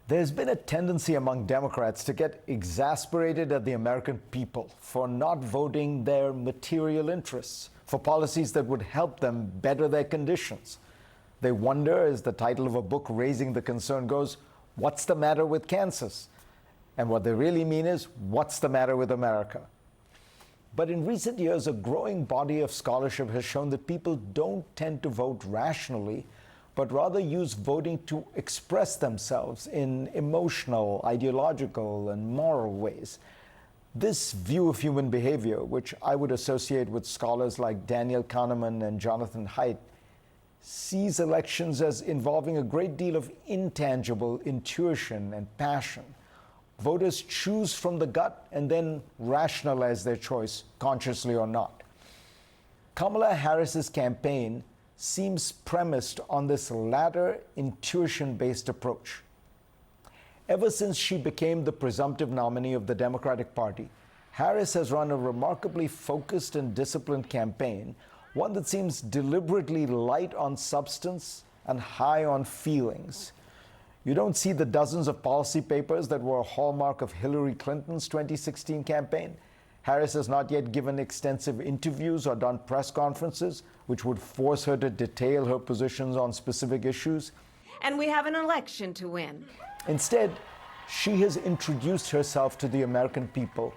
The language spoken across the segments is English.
There's been a tendency among Democrats to get exasperated at the American people for not voting their material interests, for policies that would help them better their conditions. They wonder, as the title of a book raising the concern goes, what's the matter with Kansas? And what they really mean is, what's the matter with America? But in recent years, a growing body of scholarship has shown that people don't tend to vote rationally, but rather use voting to express themselves in emotional, ideological, and moral ways. This view of human behavior, which I would associate with scholars like Daniel Kahneman and Jonathan Haidt, sees elections as involving a great deal of intangible intuition and passion. Voters choose from the gut and then rationalize their choice, consciously or not. Kamala Harris's campaign seems premised on this latter intuition-based approach. Ever since she became the presumptive nominee of the Democratic Party, Harris has run a remarkably focused and disciplined campaign, one that seems deliberately light on substance and high on feelings. You don't see the dozens of policy papers that were a hallmark of Hillary Clinton's 2016 campaign. Harris has not yet given extensive interviews or done press conferences, which would force her to detail her positions on specific issues. And we have an election to win. Instead, she has introduced herself to the American people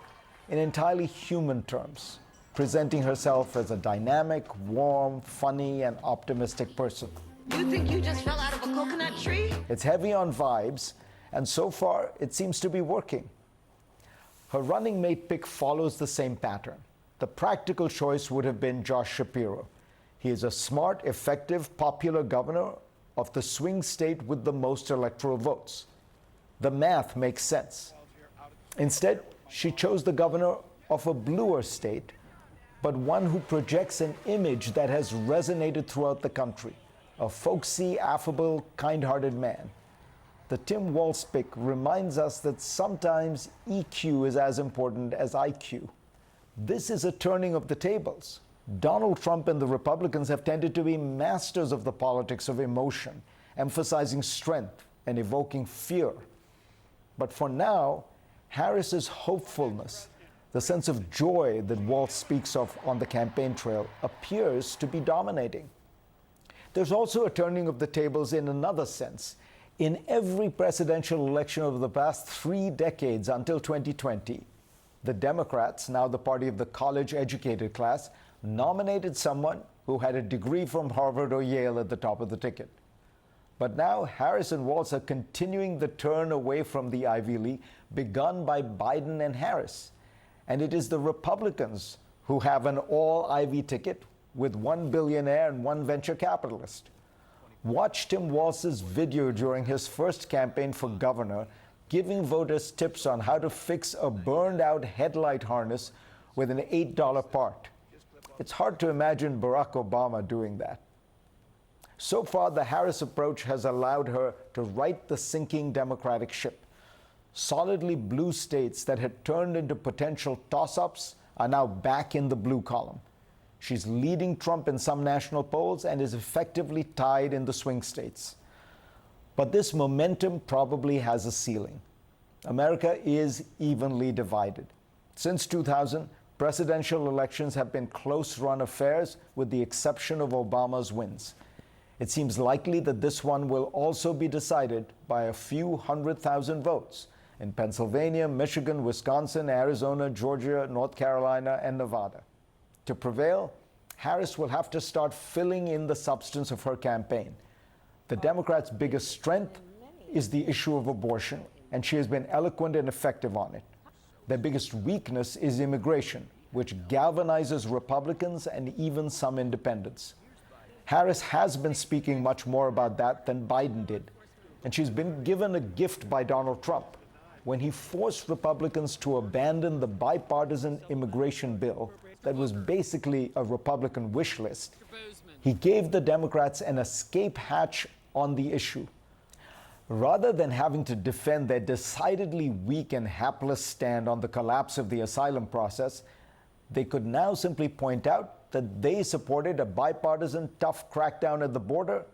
in entirely human terms, presenting herself as a dynamic, warm, funny, and optimistic person. You think you just fell out of a coconut tree? It's heavy on vibes, and so far, it seems to be working. Her running mate pick follows the same pattern. The practical choice would have been Josh Shapiro. He is a smart, effective, popular governor of the swing state with the most electoral votes. The math makes sense. Instead, she chose the governor of a bluer state, but one who projects an image that has resonated throughout the country. A folksy, affable, kind-hearted man. The Tim Walz pick reminds us that sometimes EQ is as important as IQ. This is a turning of the tables. Donald Trump and the Republicans have tended to be masters of the politics of emotion, emphasizing strength and evoking fear. But for now, Harris's hopefulness, the sense of joy that Walz speaks of on the campaign trail, appears to be dominating. There's also a turning of the tables in another sense. In every presidential election over the past 3 decades until 2020, the Democrats, now the party of the college-educated class, nominated someone who had a degree from Harvard or Yale at the top of the ticket. But now Harris and Walz are continuing the turn away from the Ivy League begun by Biden and Harris. And it is the Republicans who have an all-Ivy ticket with one billionaire and one venture capitalist. Watch Tim Walz's video during his first campaign for governor, giving voters tips on how to fix a burned-out headlight harness with an $8 part. It's hard to imagine Barack Obama doing that. So far, the Harris approach has allowed her to right the sinking Democratic ship. Solidly blue states that had turned into potential toss-ups are now back in the blue column. She's leading Trump in some national polls and is effectively tied in the swing states. But this momentum probably has a ceiling. America is evenly divided. Since 2000, presidential elections have been close-run affairs with the exception of Obama's wins. It seems likely that this one will also be decided by a few 100,000 votes in Pennsylvania, Michigan, Wisconsin, Arizona, Georgia, North Carolina, and Nevada. To prevail, Harris will have to start filling in the substance of her campaign. The Democrats' biggest strength is the issue of abortion, and she has been eloquent and effective on it. Their biggest weakness is immigration, which galvanizes Republicans and even some independents. Harris has been speaking much more about that than Biden did, and she's been given a gift by Donald Trump. When he forced Republicans to abandon the bipartisan immigration bill that was basically a Republican wish list, he gave the Democrats an escape hatch on the issue. Rather than having to defend their decidedly weak and hapless stand on the collapse of the asylum process, they could now simply point out that they supported a bipartisan tough crackdown at the border,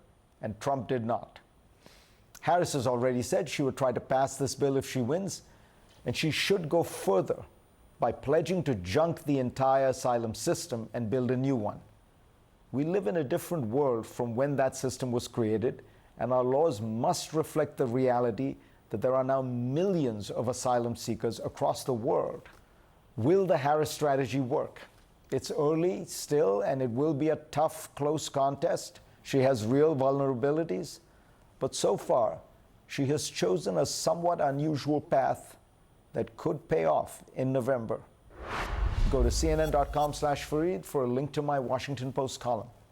and Trump did not. Harris has already said she would try to pass this bill if she wins, and she should go further by pledging to junk the entire asylum system and build a new one. We live in a different world from when that system was created, and our laws must reflect the reality that there are now millions of asylum seekers across the world. Will the Harris strategy work? It's early still, and it will be a tough, close contest. She has real vulnerabilities, but so far, she has chosen a somewhat unusual path that could pay off in November. Go to cnn.com/Fareed for a link to my Washington Post column.